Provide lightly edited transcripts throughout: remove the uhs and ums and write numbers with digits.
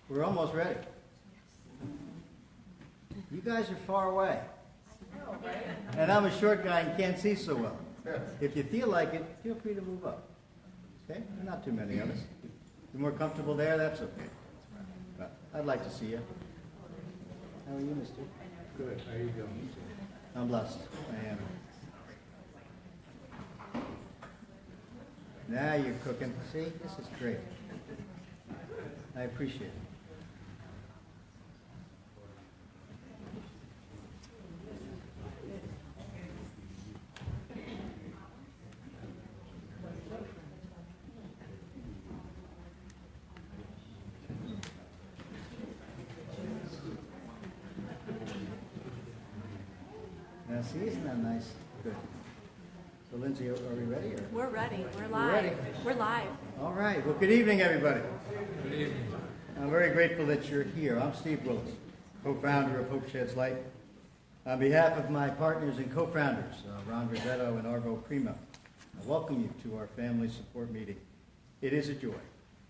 We're almost ready. You guys are far away. And I'm a short guy and can't see so well. If you feel like it, feel free to move up. Okay? Not too many of us. If you're more comfortable there, that's okay. But I'd like to see you. How are you, mister? Good. How you doing? I'm blessed. I am. Now you're cooking. See, this is great. I appreciate it. Now, see, isn't that nice? Good. So, Lindsay, are we ready? Or? We're ready. We're We're live. ready. We're live. All right. Well, good evening, everybody. Good evening. I'm very grateful that you're here. I'm Steve Willis, co-founder of Hope Sheds Light. On behalf of my partners and co-founders, Ron Rosetto and Arvo Primo, I welcome you to our family support meeting. It is a joy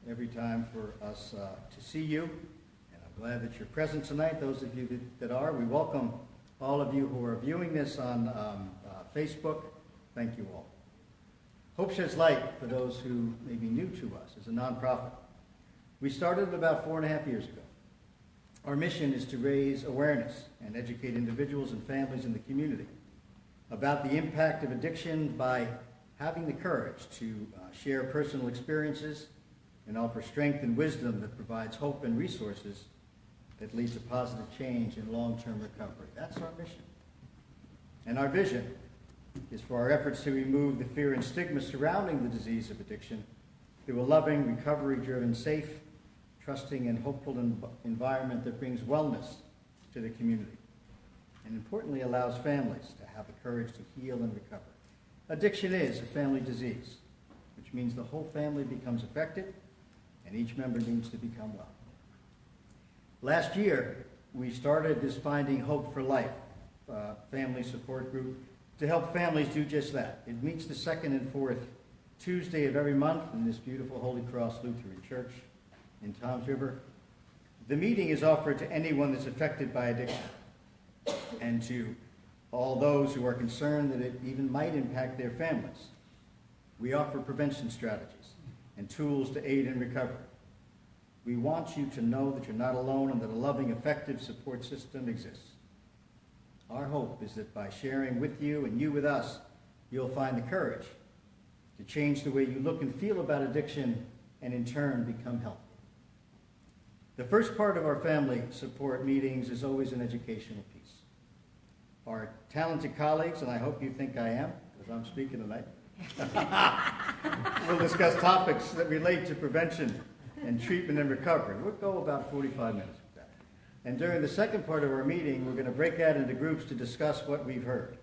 every time for us to see you, and I'm glad that you're present tonight. Those of you that are, we welcome all of you who are viewing this on Facebook. Thank you all. Hope Sheds Light, for those who may be new to us, is a nonprofit. We started about 4.5 years ago. Our mission is to raise awareness and educate individuals and families in the community about the impact of addiction by having the courage to share personal experiences and offer strength and wisdom that provides hope and resources that lead to positive change and long-term recovery. That's our mission. And our vision is for our efforts to remove the fear and stigma surrounding the disease of addiction through a loving, recovery-driven, safe, trusting, and hopeful environment that brings wellness to the community and importantly allows families to have the courage to heal and recover. Addiction is a family disease, which means the whole family becomes affected and each member needs to become well. Last year, we started this Finding Hope for Life family support group to help families do just that. It meets the second and fourth Tuesday of every month in this beautiful Holy Cross Lutheran Church in Toms River. The meeting is offered to anyone that's affected by addiction and to all those who are concerned that it even might impact their families. We offer prevention strategies and tools to aid in recovery. We want you to know that you're not alone and that a loving, effective support system exists. Our hope is that by sharing with you and you with us, you'll find the courage to change the way you look and feel about addiction and in turn become healthy. The first part of our family support meetings is always an educational piece. Our talented colleagues, and I hope you think I am, because I'm speaking tonight, we'll discuss topics that relate to prevention and treatment and recovery. We'll go about 45 minutes with that. And during the second part of our meeting, we're going to break out into groups to discuss what we've heard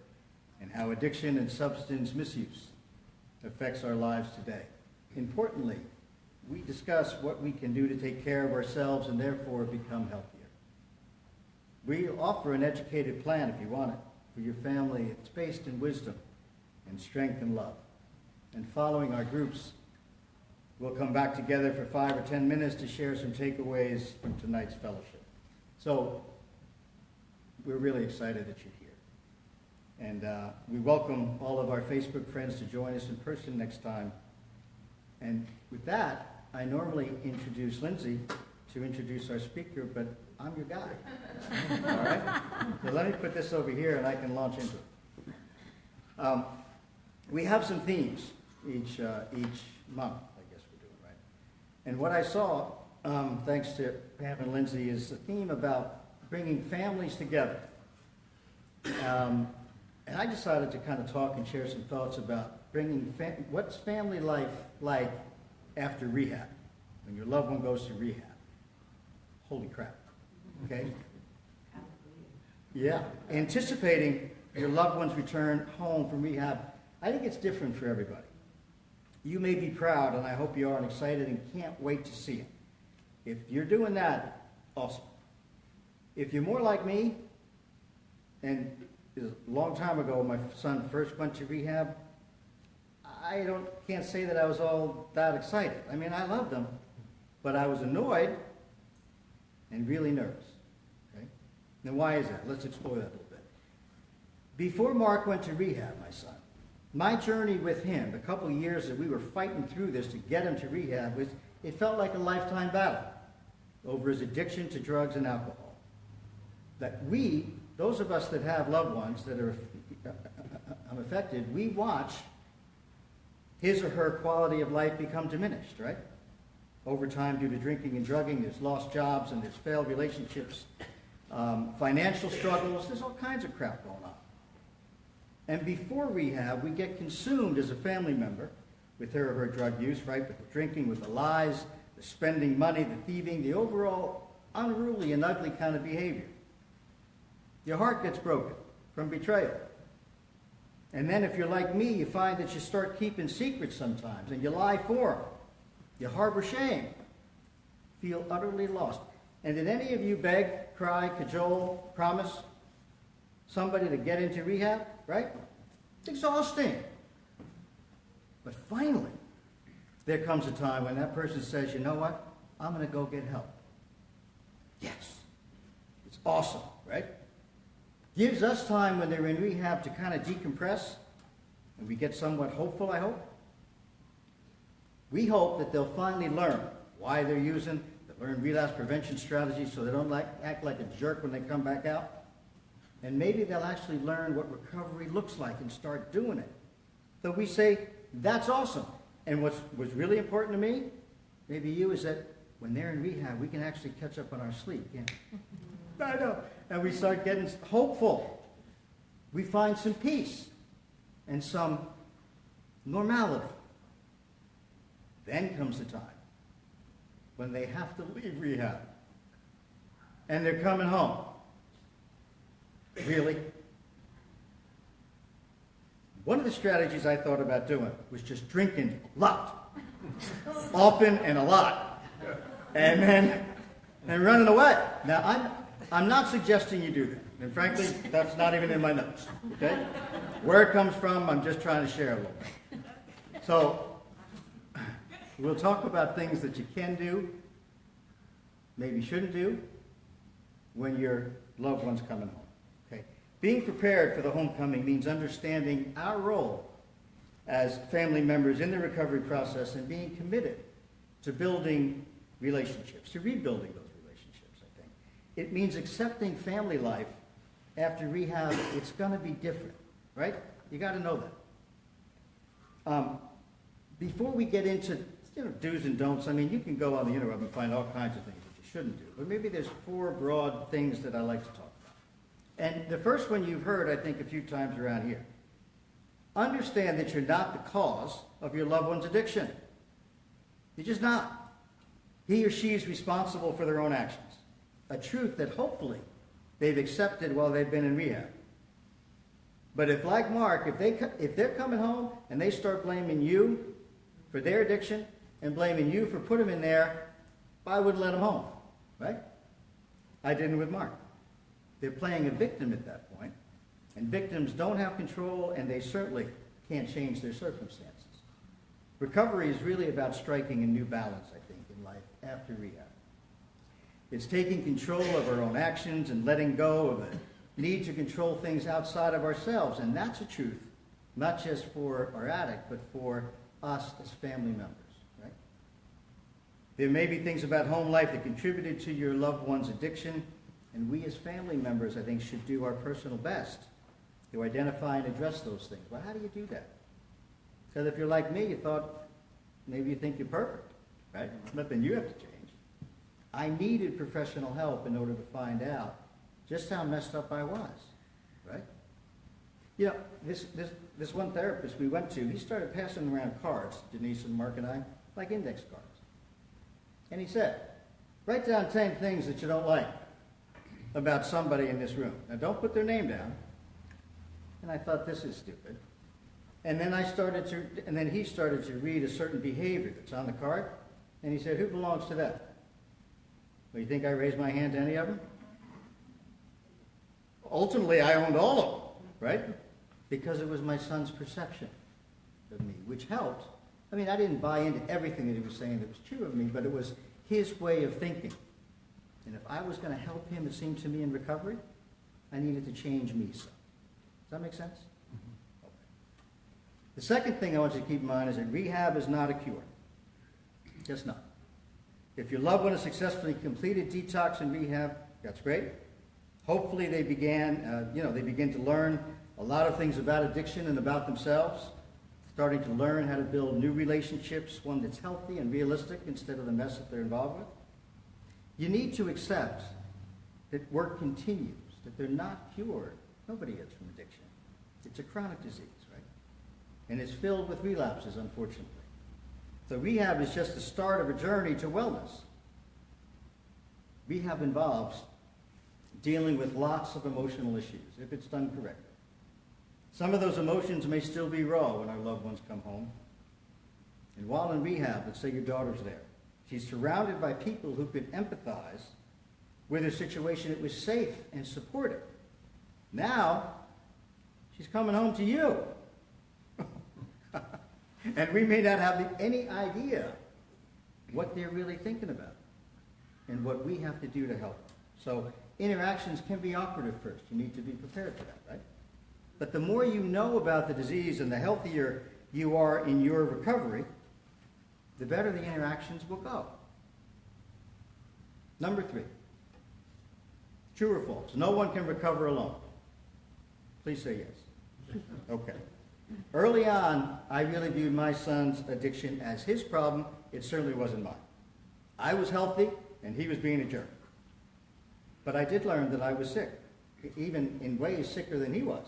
and how addiction and substance misuse affects our lives today. Importantly, we discuss what we can do to take care of ourselves and therefore become healthier. We offer an educated plan, if you want it, for your family. It's based in wisdom and strength and love. And following our groups, we'll come back together for 5 or 10 minutes to share some takeaways from tonight's fellowship. So we're really excited that you're here. And we welcome all of our Facebook friends to join us in person next time. And with that, I normally introduce Lindsay to introduce our speaker, but I'm your guy. All right? So let me put this over here and I can launch into it. We have some themes each month, I guess we're doing, right? And what I saw, thanks to Pam and Lindsay, is a theme about bringing families together. And I decided to kind of talk and share some thoughts about bringing what's family life like after rehab, when your loved one goes to rehab. Holy crap, okay? Yeah, anticipating your loved one's return home from rehab, I think it's different for everybody. You may be proud, and I hope you are, and excited and can't wait to see it. If you're doing that, awesome. If you're more like me, and a long time ago when my son first went to rehab, I can't say that I was all that excited. I mean, I loved them, but I was annoyed and really nervous. Okay? Now, why is that? Let's explore that a little bit. Before Mark went to rehab, my son, my journey with him, the couple of years that we were fighting through this to get him to rehab, it felt like a lifetime battle over his addiction to drugs and alcohol. That we, those of us that have loved ones that are affected, we watch his or her quality of life become diminished, right? Over time due to drinking and drugging, there's lost jobs and there's failed relationships, financial struggles, there's all kinds of crap going on. And before rehab, we get consumed as a family member with her or her drug use, right? With the drinking, with the lies, the spending money, the thieving, the overall unruly and ugly kind of behavior. Your heart gets broken from betrayal. And then if you're like me, you find that you start keeping secrets sometimes, and you lie for them. You harbor shame. Feel utterly lost. And did any of you beg, cry, cajole, promise somebody to get into rehab? Right? It's exhausting. But finally, there comes a time when that person says, you know what? I'm going to go get help. Yes. It's awesome, right? Gives us time when they're in rehab to kind of decompress, and we get somewhat hopeful, I hope. We hope that they'll finally learn why they're using, they'll learn relapse prevention strategies so they don't act like a jerk when they come back out. And maybe they'll actually learn what recovery looks like and start doing it. So we say, that's awesome. And what's really important to me, maybe you, is that when they're in rehab, we can actually catch up on our sleep. Yeah. I know. And we start getting hopeful. We find some peace and some normality. Then comes the time when they have to leave rehab. And they're coming home. Really? One of the strategies I thought about doing was just drinking a lot. Often and a lot. And running away. Now, I'm not suggesting you do that. And frankly, that's not even in my notes. Okay? Where it comes from, I'm just trying to share a little bit. So, we'll talk about things that you can do, maybe shouldn't do, when your loved one's coming home. Okay? Being prepared for the homecoming means understanding our role as family members in the recovery process and being committed to building relationships, to rebuilding those relationships, I think. It means accepting family life after rehab. It's going to be different, right? You got to know that. Before we get into do's and don'ts, I mean, you can go on the interweb and find all kinds of things that you shouldn't do. But maybe there's 4 broad things that I like to talk about. And the first one you've heard, I think, a few times around here. Understand that you're not the cause of your loved one's addiction. You're just not. He or she is responsible for their own actions. A truth that hopefully they've accepted while they've been in rehab. But if, like Mark, if they're coming home and they start blaming you for their addiction and blaming you for putting them in there, I wouldn't let them home, right? I didn't with Mark. They're playing a victim at that point, and victims don't have control, and they certainly can't change their circumstances. Recovery is really about striking a new balance, I think, in life after rehab. It's taking control of our own actions and letting go of the need to control things outside of ourselves, and that's a truth, not just for our addict, but for us as family members, right? There may be things about home life that contributed to your loved one's addiction, and we as family members, I think, should do our personal best to identify and address those things. Well, how do you do that? Because if you're like me, you thought, maybe you think you're perfect, right? Nothing you have to change. I needed professional help in order to find out just how messed up I was, right? You know, this one therapist we went to, he started passing around cards, Denise and Mark and I, like index cards. And he said, write down 10 things that you don't like about somebody in this room. Now, don't put their name down. And I thought, this is stupid. And then he started to read a certain behavior that's on the card. And he said, who belongs to that? Well, you think I raised my hand to any of them? Ultimately, I owned all of them, right? Because it was my son's perception of me, which helped. I mean, I didn't buy into everything that he was saying that was true of me, but it was his way of thinking. And if I was going to help him, it seemed to me, in recovery, I needed to change me some. Does that make sense? Okay. The second thing I want you to keep in mind is that rehab is not a cure. Just not. If your loved one has successfully completed detox and rehab, that's great. Hopefully they begin to learn a lot of things about addiction and about themselves, starting to learn how to build new relationships, one that's healthy and realistic instead of the mess that they're involved with. You need to accept that work continues, that they're not cured. Nobody is from addiction. It's a chronic disease, right? And it's filled with relapses, unfortunately. So rehab is just the start of a journey to wellness. Rehab involves dealing with lots of emotional issues, if it's done correctly. Some of those emotions may still be raw when our loved ones come home. And while in rehab, let's say your daughter's there. She's surrounded by people who could empathize with her situation. It was safe and supportive. Now, she's coming home to you. And we may not have any idea what they're really thinking about and what we have to do to help them. So interactions can be awkward at first. You need to be prepared for that, right? But the more you know about the disease and the healthier you are in your recovery, the better the interactions will go. Number 3, true or false? No one can recover alone. Please say yes. Okay. Early on, I really viewed my son's addiction as his problem. It certainly wasn't mine. I was healthy, and he was being a jerk. But I did learn that I was sick, even in ways sicker than he was.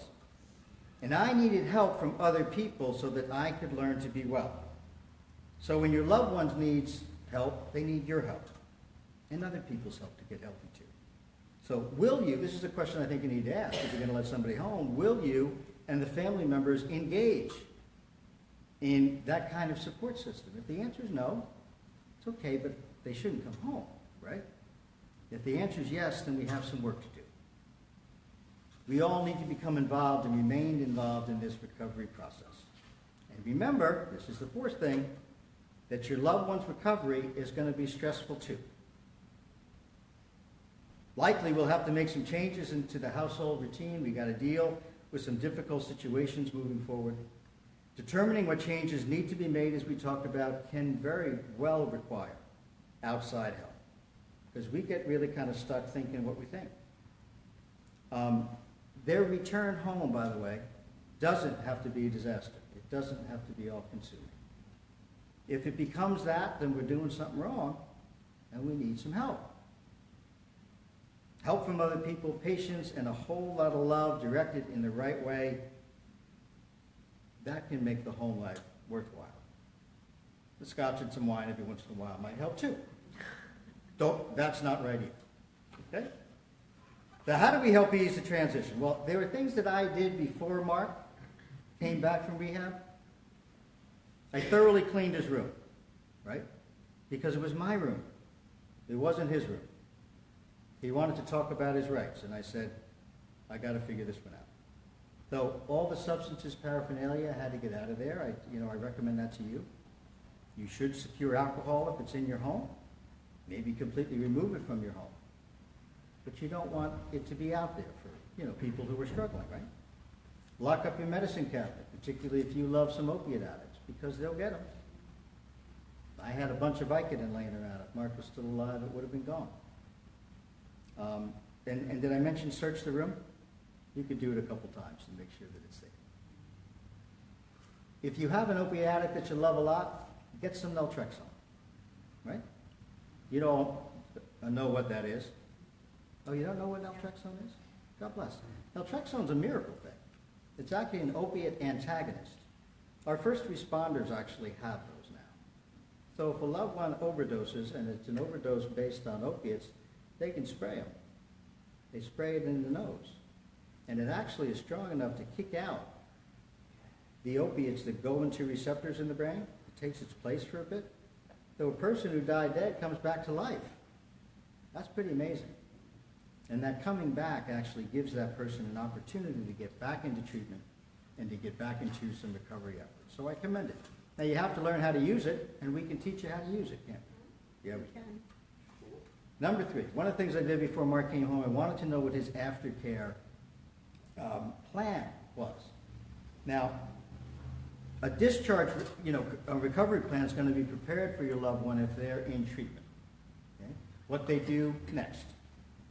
And I needed help from other people so that I could learn to be well. So when your loved ones needs help, they need your help and other people's help to get healthy too. So will you, this is a question I think you need to ask if you're going to let somebody home, will you and the family members engage in that kind of support system? If the answer is no, it's okay, but they shouldn't come home, right? If the answer is yes, then we have some work to do. We all need to become involved and remain involved in this recovery process. And remember, this is the fourth thing, that your loved one's recovery is going to be stressful too. Likely we'll have to make some changes into the household routine. We got to deal with some difficult situations moving forward. Determining what changes need to be made, as we talked about, can very well require outside help. Because we get really kind of stuck thinking what we think. Their return home, by the way, doesn't have to be a disaster. It doesn't have to be all-consuming. If it becomes that, then we're doing something wrong, and we need some help. Help from other people, patience, and a whole lot of love directed in the right way, that can make the home life worthwhile. The scotch and some wine every once in a while might help too. That's not right either. Okay? So how do we help ease the transition? Well, there were things that I did before Mark came back from rehab. I thoroughly cleaned his room, right? Because it was my room. It wasn't his room. He wanted to talk about his rights, and I said, I got to figure this one out. So all the substances, paraphernalia had to get out of there. I recommend that to you. You should secure alcohol if it's in your home. Maybe completely remove it from your home. But you don't want it to be out there for, people who are struggling, right? Lock up your medicine cabinet, particularly if you love some opiate addicts, because they'll get them. I had a bunch of Vicodin laying around. If Mark was still alive, it would have been gone. And did I mention search the room? You could do it a couple times to make sure that it's safe. If you have an opiate addict that you love a lot, get some naltrexone, right? You don't know what that is. Oh, you don't know what naltrexone is? God bless. Naltrexone's a miracle thing. It's actually an opiate antagonist. Our first responders actually have those now. So if a loved one overdoses, and it's an overdose based on opiates, they can spray them. They spray it in the nose. And it actually is strong enough to kick out the opiates that go into receptors in the brain. It takes its place for a bit. So a person who died dead comes back to life. That's pretty amazing. And that coming back actually gives that person an opportunity to get back into treatment and to get back into some recovery efforts. So I commend it. Now you have to learn how to use it, and we can teach you how to use it, can't we? Yeah, we can. Number 3, one of the things I did before Mark came home, I wanted to know what his aftercare plan was. Now, a discharge, a recovery plan is going to be prepared for your loved one if they're in treatment. Okay? What they do next.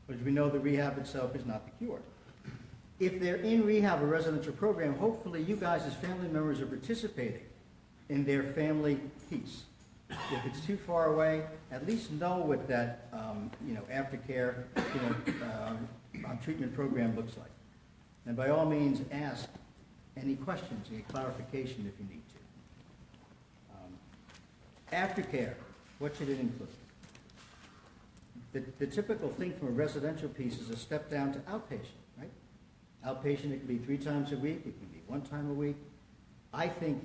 As we know, the rehab itself is not the cure. If they're in rehab or residential program, hopefully you guys as family members are participating in their family piece. If it's too far away, at least know what that, aftercare, treatment program looks like. And by all means, ask any questions, any clarification if you need to. Aftercare, what should it include? The typical thing from a residential piece is a step down to outpatient, right? Outpatient, it can be 3 times a week, it can be 1 time a week. I think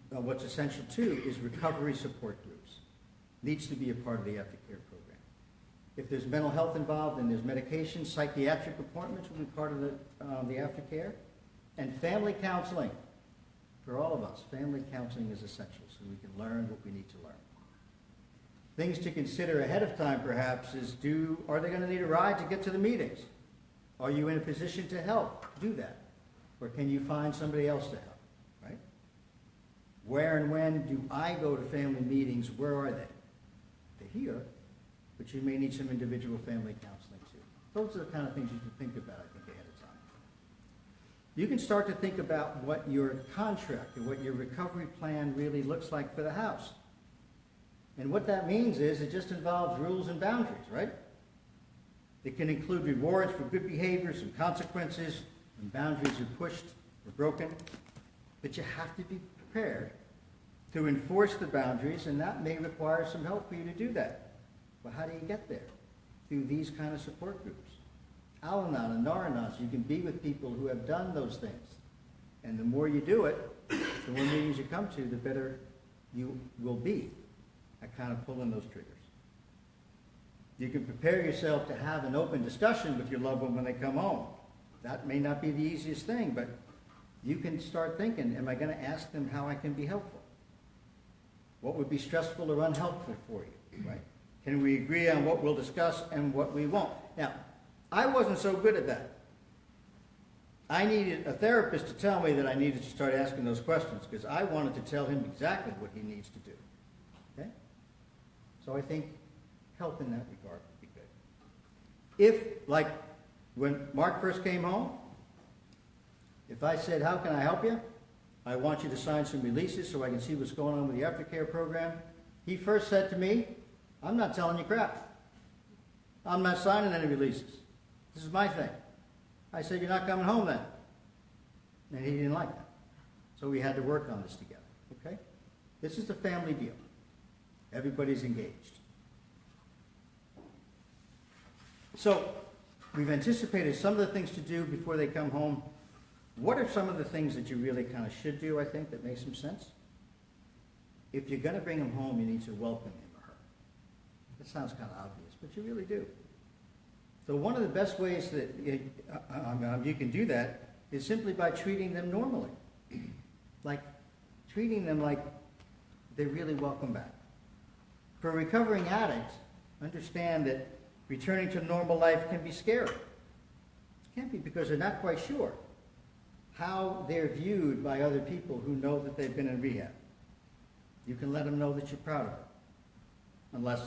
what's essential too is recovery support groups. Needs to be a part of the aftercare program. If there's mental health involved and there's medication, psychiatric appointments will be part of the aftercare. And family counseling. For all of us, family counseling is essential so we can learn what we need to learn. Things to consider ahead of time perhaps is are they going to need a ride to get to the meetings? Are you in a position to help do that? Or can you find somebody else to help, right? Where and when do I go to family meetings? Where are they? They're here, but you may need some individual family counseling too. Those are the kind of things you can think about, I think, ahead of time. You can start to think about what your contract and what your recovery plan really looks like for the house. And what that means is it just involves rules and boundaries, right? It can include rewards for good behaviors and consequences when boundaries are pushed or broken. But you have to be prepared to enforce the boundaries, and that may require some help for you to do that. Well, how do you get there? Through these kind of support groups. Al-Anon and Nar-Anon, so you can be with people who have done those things. And the more you do it, the more meetings you come to, the better you will be at kind of pulling those triggers. You can prepare yourself to have an open discussion with your loved one when they come home. That may not be the easiest thing, but you can start thinking, am I going to ask them how I can be helpful? What would be stressful or unhelpful for you, right? Can we agree on what we'll discuss and what we won't? Now, I wasn't so good at that. I needed a therapist to tell me that I needed to start asking those questions because I wanted to tell him exactly what he needs to do. Okay? So I think help in that regard would be good. If, like when Mark first came home, if I said, how can I help you? I want you to sign some releases so I can see what's going on with the aftercare program. He first said to me, I'm not telling you crap. I'm not signing any releases. This is my thing. I said, you're not coming home then. And he didn't like that. So we had to work on this together, okay? This is a family deal. Everybody's engaged. So we've anticipated some of the things to do before they come home. What are some of the things that you really kind of should do, I think, that make some sense? If you're going to bring them home, you need to welcome him or her. That sounds kind of obvious, but you really do. So one of the best ways that you can do that is simply by treating them normally. Like treating them like they're really welcome back. For a recovering addict, understand that returning to normal life can be scary. It can be because they're not quite sure how they're viewed by other people who know that they've been in rehab. You can let them know that you're proud of it. Unless,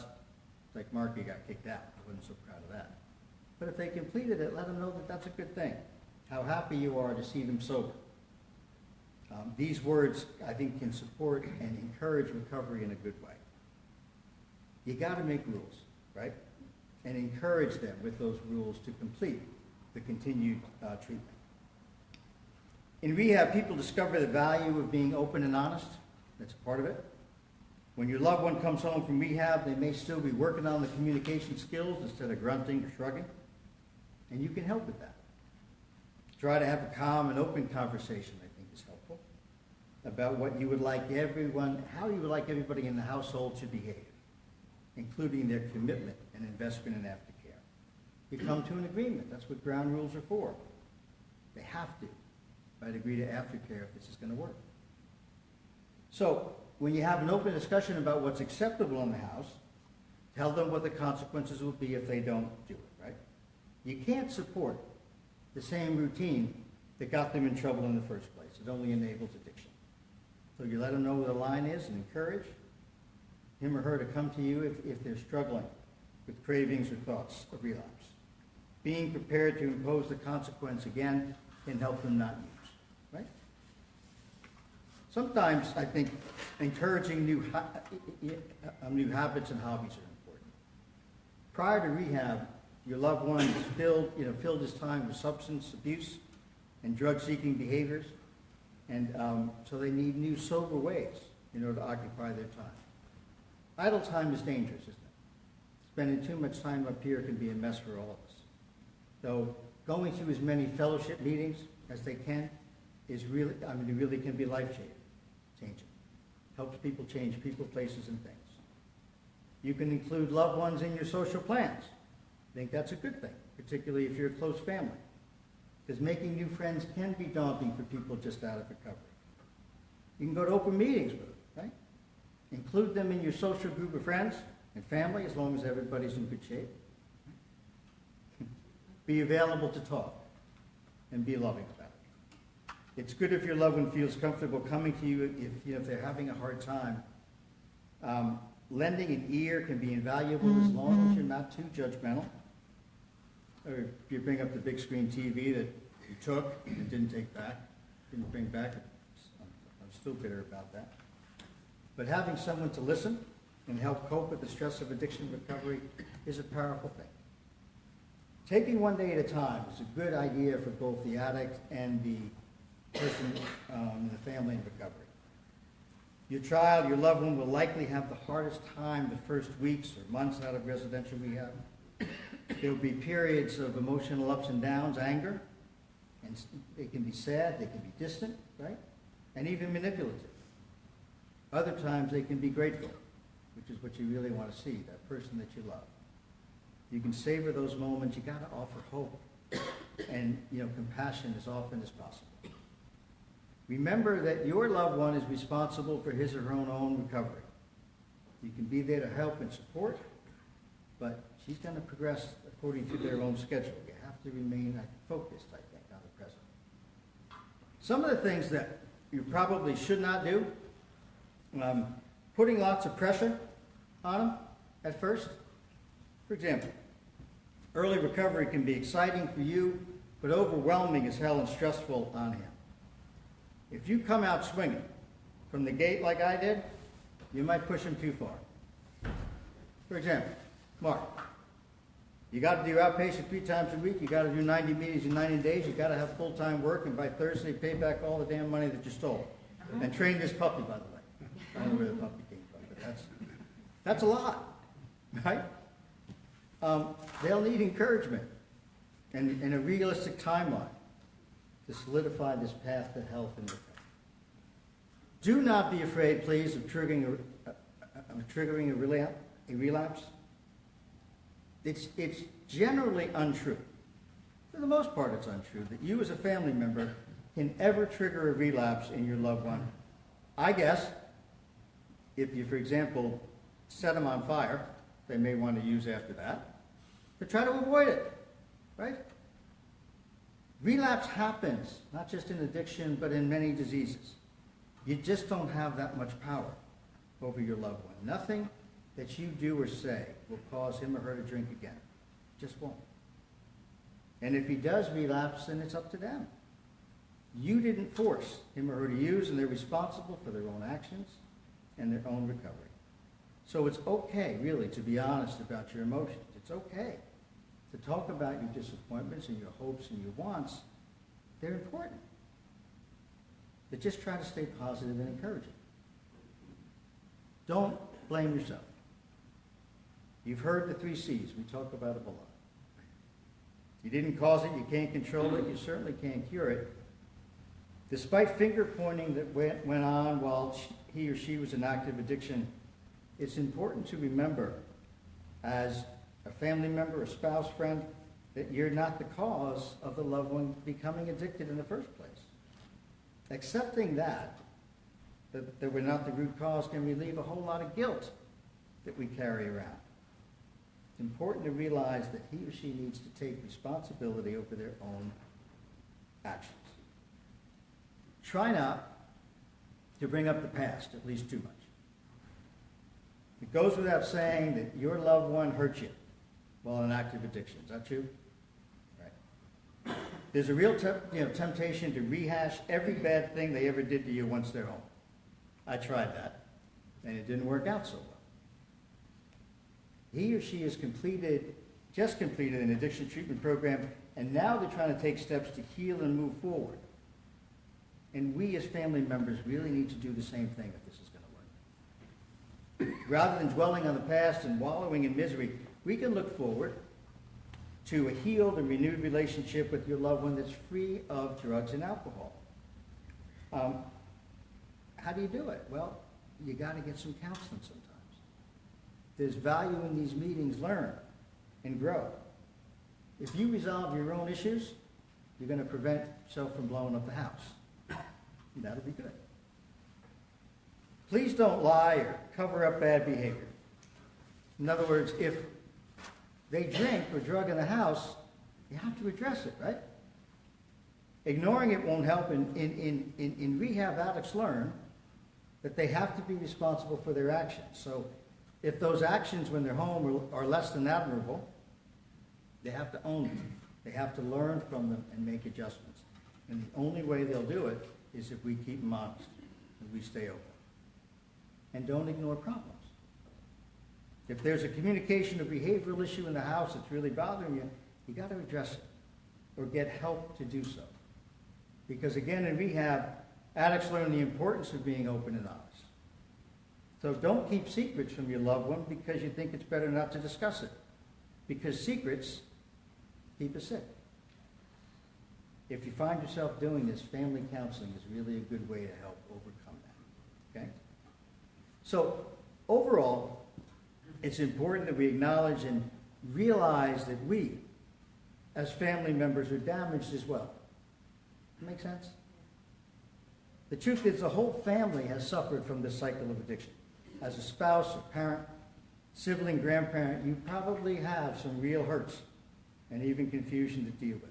like Mark, you got kicked out. I wasn't so proud of that. But if they completed it, let them know that that's a good thing. How happy you are to see them sober. These words, I think, can support and encourage recovery in a good way. You got to make rules, right? And encourage them with those rules to complete the continued treatment. In rehab, people discover the value of being open and honest. That's part of it. When your loved one comes home from rehab, they may still be working on the communication skills instead of grunting or shrugging. And you can help with that. Try to have a calm and open conversation, I think, is helpful, about what you would like everyone, how you would like everybody in the household to behave, including their commitment and investment in aftercare. You come to an agreement. That's what ground rules are for. They have to, right, agree to aftercare if this is going to work. So when you have an open discussion about what's acceptable in the house, Tell them what the consequences will be if they don't do it, right? You can't support the same routine that got them in trouble in the first place. It only enables addiction. So you let them know where the line is and encourage him or her to come to you if they're struggling with cravings or thoughts of relapse. Being prepared to impose the consequence again can help them not use, right? Sometimes I think encouraging new habits and hobbies are important. Prior to rehab, your loved one has filled his time with substance abuse and drug-seeking behaviors, and so they need new sober ways to occupy their time. Idle time is dangerous, isn't it? Spending too much time up here can be a mess for all of us. So going to as many fellowship meetings as they can is really, it really can be life-changing. Helps people change people, places, and things. You can include loved ones in your social plans. I think that's a good thing, particularly if you're a close family. Because making new friends can be daunting for people just out of recovery. You can go to open meetings with them, right? Include them in your social group of friends and family as long as everybody's in good shape. Be available to talk and be loving about it. It's good if your loved one feels comfortable coming to you if they're having a hard time. Lending an ear can be invaluable as long as you're not too judgmental. Or if you bring up the big screen TV that you took and didn't bring back, I'm still bitter about that. But having someone to listen and help cope with the stress of addiction recovery is a powerful thing. Taking one day at a time is a good idea for both the addict and the person in the family in recovery. Your child, your loved one, will likely have the hardest time the first weeks or months out of residential rehab. There will be periods of emotional ups and downs, anger, and they can be sad, they can be distant, right? And even manipulative. Other times they can be grateful, which is what you really want to see, that person that you love. You can savor those moments. You got to offer hope and compassion as often as possible. Remember that your loved one is responsible for his or her own recovery. You can be there to help and support, but she's going to progress according to their own schedule. You have to remain focused, I think, on the present. Some of the things that you probably should not do, putting lots of pressure on them at first. For example, early recovery can be exciting for you, but overwhelming as hell and stressful on him. If you come out swinging from the gate like I did, you might push him too far. For example, Mark, you got to do outpatient 3 times a week, you got to do 90 meetings in 90 days, you got to have full-time work, and by Thursday pay back all the damn money that you stole. And train this puppy, by the way. I don't know where the puppy came from, but that's a lot, right? They'll need encouragement and a realistic timeline to solidify this path to health and recovery. Do not be afraid, please, of triggering a relapse. It's generally untrue. For the most part, it's untrue that you as a family member can ever trigger a relapse in your loved one. I guess if you, for example, set them on fire, they may want to use after that, to try to avoid it, right? Relapse happens, not just in addiction, but in many diseases. You just don't have that much power over your loved one. Nothing that you do or say will cause him or her to drink again. Just won't. And if he does relapse, then it's up to them. You didn't force him or her to use, and they're responsible for their own actions and their own recovery. So it's okay, really, to be honest about your emotions. It's okay to talk about your disappointments and your hopes and your wants. They're important. But just try to stay positive and encouraging. Don't blame yourself. You've heard the 3 C's. We talk about it a lot. You didn't cause it. You can't control it. You certainly can't cure it. Despite finger-pointing that went on while he or she was in active addiction, it's important to remember, as a family member, a spouse, friend, that you're not the cause of the loved one becoming addicted in the first place. Accepting that we're not the root cause, can relieve a whole lot of guilt that we carry around. it's important to realize that he or she needs to take responsibility over their own actions. Try not to bring up the past, at least too much. It goes without saying that your loved one hurt you while in active addiction. Is that true? Right. There's a real temptation to rehash every bad thing they ever did to you once they're home. I tried that, and it didn't work out so well. He or she has just completed an addiction treatment program, and now they're trying to take steps to heal and move forward. And we as family members really need to do the same thing if this is going to work. Rather than dwelling on the past and wallowing in misery, we can look forward to a healed and renewed relationship with your loved one that's free of drugs and alcohol. How do you do it? Well, you got to get some counseling sometimes. There's value in these meetings. Learn and grow. If you resolve your own issues, you're going to prevent yourself from blowing up the house. And that'll be good. Please don't lie or cover up bad behavior. In other words, if they drink or drug in the house, you have to address it, right? Ignoring it won't help. In rehab, addicts learn that they have to be responsible for their actions. So if those actions when they're home are less than admirable, they have to own them. They have to learn from them and make adjustments. And the only way they'll do it is if we keep them honest and we stay open. And don't ignore problems. If there's a communication or behavioral issue in the house that's really bothering you, you got to address it or get help to do so. Because again, in rehab, addicts learn the importance of being open and honest. So don't keep secrets from your loved one because you think it's better not to discuss it. Because secrets keep us sick. If you find yourself doing this, family counseling is really a good way to help overcome that. Okay? So overall, it's important that we acknowledge and realize that we, as family members, are damaged as well. Make sense? The truth is the whole family has suffered from this cycle of addiction. As a spouse, a parent, sibling, grandparent, you probably have some real hurts and even confusion to deal with.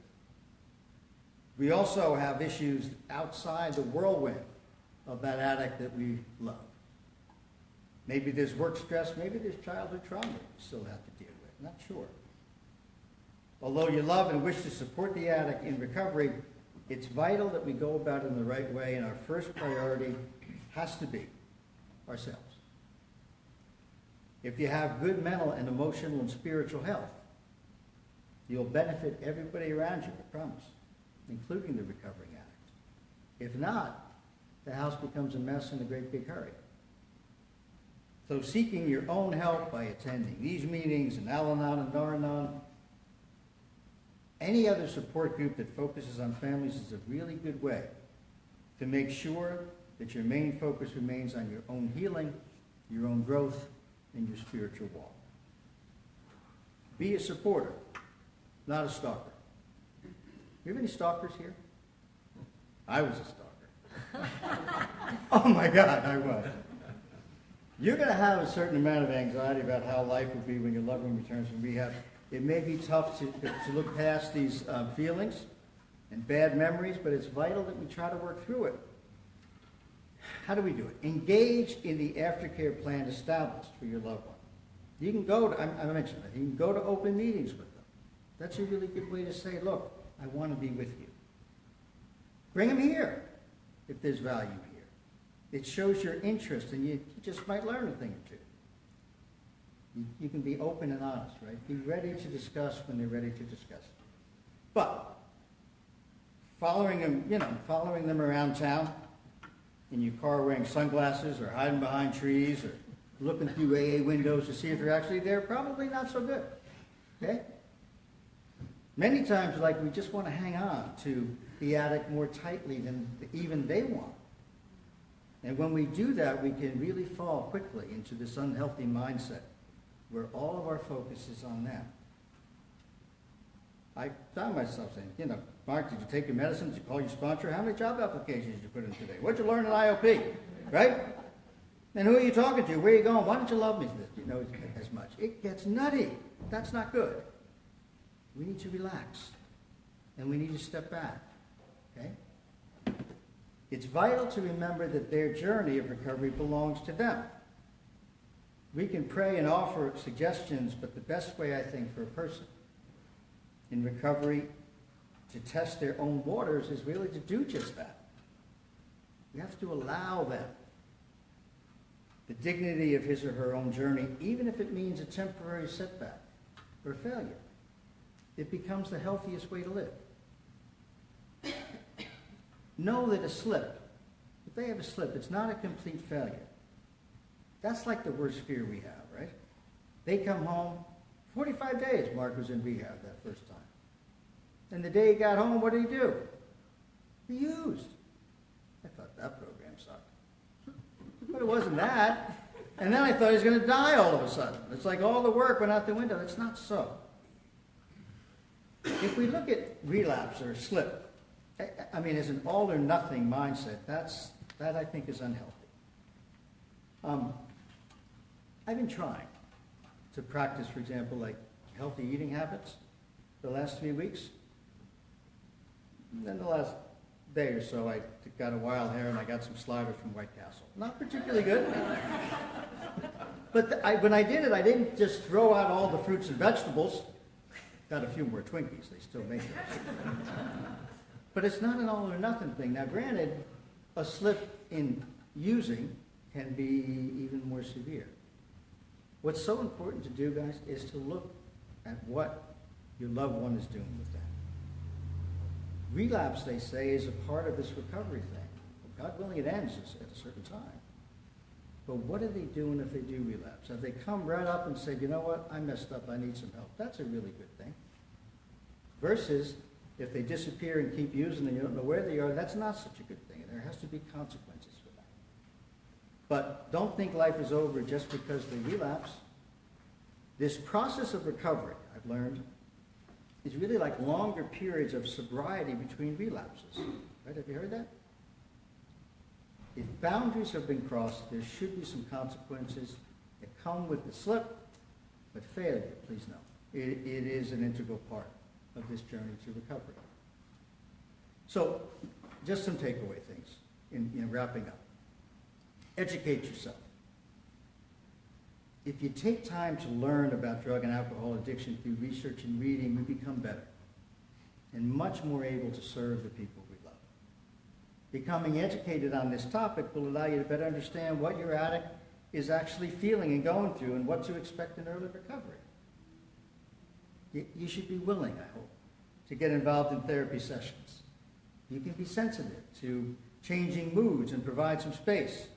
We also have issues outside the whirlwind of that addict that we love. Maybe there's work stress, maybe there's childhood trauma you still have to deal with. Not sure. Although you love and wish to support the addict in recovery, it's vital that we go about it in the right way, and our first priority has to be ourselves. If you have good mental and emotional and spiritual health, you'll benefit everybody around you, I promise, including the recovering addict. If not, the house becomes a mess in a great big hurry. So seeking your own help by attending these meetings and Al-Anon and Dar-Anon, any other support group that focuses on families is a really good way to make sure that your main focus remains on your own healing, your own growth, and your spiritual walk. Be a supporter, not a stalker. You have any stalkers here? I was a stalker. Oh my God, I was. You're going to have a certain amount of anxiety about how life will be when your loved one returns from rehab. It may be tough to look past these feelings and bad memories, but it's vital that we try to work through it. How do we do it? Engage in the aftercare plan established for your loved one. You can go to, I mentioned that, you can go to open meetings with them. That's a really good way to say, look, I want to be with you. Bring them here if there's value here. It shows your interest, and you just might learn a thing or two. You can be open and honest, right? Be ready to discuss when they're ready to discuss. But following them around town in your car wearing sunglasses or hiding behind trees or looking through AA windows to see if they're actually there, probably not so good. Okay? Many times, we just want to hang on to the addict more tightly than even they want. And when we do that, we can really fall quickly into this unhealthy mindset where all of our focus is on them. I found myself saying, Mark, did you take your medicine? Did you call your sponsor? How many job applications did you put in today? What'd you learn at IOP? Right? And who are you talking to? Where are you going? Why don't you love me as much? It gets nutty. That's not good. We need to relax, and we need to step back, okay? It's vital to remember that their journey of recovery belongs to them. We can pray and offer suggestions, but the best way, I think, for a person in recovery to test their own waters is really to do just that. We have to allow them the dignity of his or her own journey, even if it means a temporary setback or failure. It becomes the healthiest way to live. Know that a slip, if they have a slip, it's not a complete failure. That's like the worst fear we have, right? They come home, 45 days Mark was in rehab that first time. And the day he got home, what did he do? He used. I thought that program sucked. But it wasn't that. And then I thought he was going to die all of a sudden. It's like all the work went out the window. It's not so. If we look at relapse or slip, I mean, as an all or nothing mindset, that I think is unhealthy. I've been trying to practice, for example, like healthy eating habits the last 3 weeks. And then the last day or so, I got a wild hair and I got some sliders from White Castle. Not particularly good. But when I did it, I didn't just throw out all the fruits and vegetables. Got a few more Twinkies. They still make those. But it's not an all or nothing thing. Now, granted, a slip in using can be even more severe. What's so important to do, guys, is to look at what your loved one is doing with that. Relapse, they say, is a part of this recovery thing. God willing, it ends at a certain time. But what are they doing if they do relapse? Have they come right up and said, you know what, I messed up, I need some help? That's a really good thing. Versus, if they disappear and keep using and you don't know where they are, that's not such a good thing. There has to be consequences for that. But don't think life is over just because they relapse. This process of recovery, I've learned, is really like longer periods of sobriety between relapses. Right? Have you heard that? If boundaries have been crossed, there should be some consequences that come with the slip, but failure, please know. It is an integral part of this journey to recovery. So, just some takeaway things in wrapping up. Educate yourself. If you take time to learn about drug and alcohol addiction through research and reading, we become better and much more able to serve the people we love. Becoming educated on this topic will allow you to better understand what your addict is actually feeling and going through and what to expect in early recovery. You should be willing, I hope, to get involved in therapy sessions. You can be sensitive to changing moods and provide some space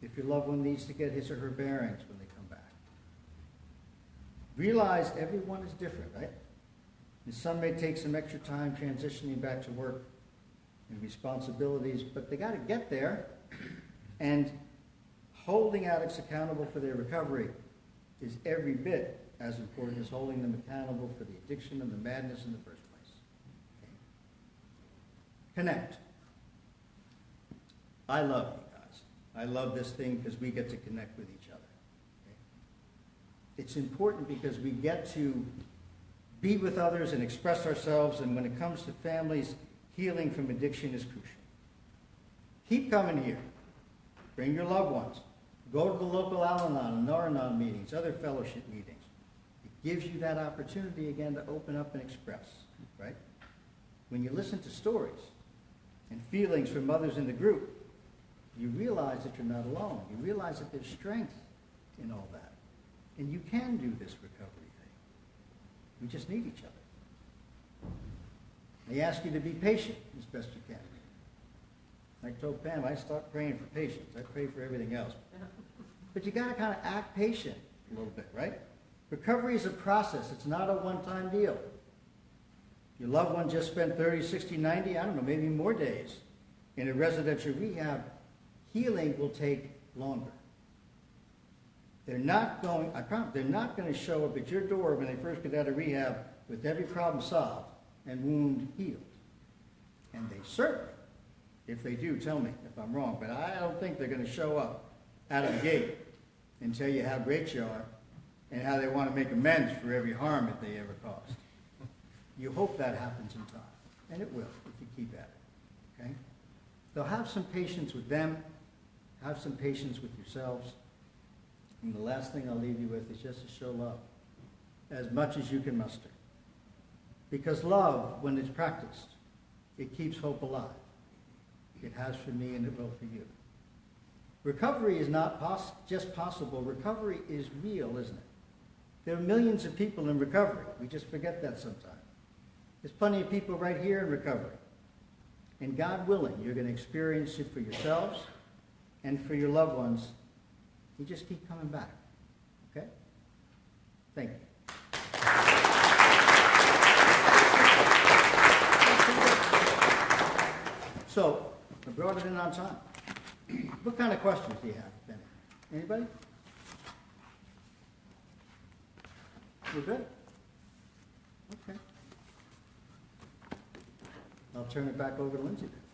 if your loved one needs to get his or her bearings when they come back. Realize everyone is different, right? And some may take some extra time transitioning back to work and responsibilities, but they got to get there. And holding addicts accountable for their recovery is every bit as important as holding them accountable for the addiction and the madness in the first place. Okay? Connect. I love you guys. I love this thing because we get to connect with each other. Okay? It's important because we get to be with others and express ourselves, and when it comes to families, healing from addiction is crucial. Keep coming here. Bring your loved ones. Go to the local Al-Anon and Nar-Anon meetings, other fellowship meetings. It gives you that opportunity again to open up and express, right? When you listen to stories and feelings from others in the group, you realize that you're not alone. You realize that there's strength in all that. And you can do this recovery thing. We just need each other. They ask you to be patient as best you can. I told Pam, I stopped praying for patience. I pray for everything else. But you got to kind of act patient a little bit, right? Recovery is a process. It's not a one-time deal. Your loved one just spent 30, 60, 90, I don't know, maybe more days in a residential rehab. Healing will take longer. They're not going, I promise, they're not going to show up at your door when they first get out of rehab with every problem solved and wound healed. And they certainly, if they do, tell me if I'm wrong, but I don't think they're going to show up out of the gate and tell you how great you are and how they want to make amends for every harm that they ever caused. You hope that happens in time, and it will if you keep at it, okay? So have some patience with them, have some patience with yourselves, and the last thing I'll leave you with is just to show love as much as you can muster. Because love, when it's practiced, it keeps hope alive. It has for me and it will for you. Recovery is not just possible. Recovery is real, isn't it? There are millions of people in recovery. We just forget that sometimes. There's plenty of people right here in recovery. And God willing, you're going to experience it for yourselves and for your loved ones. You just keep coming back. Okay? Thank you. So, I brought it in on time. What kind of questions do you have, if any? Anybody? We're good? Okay. I'll turn it back over to Lindsay then.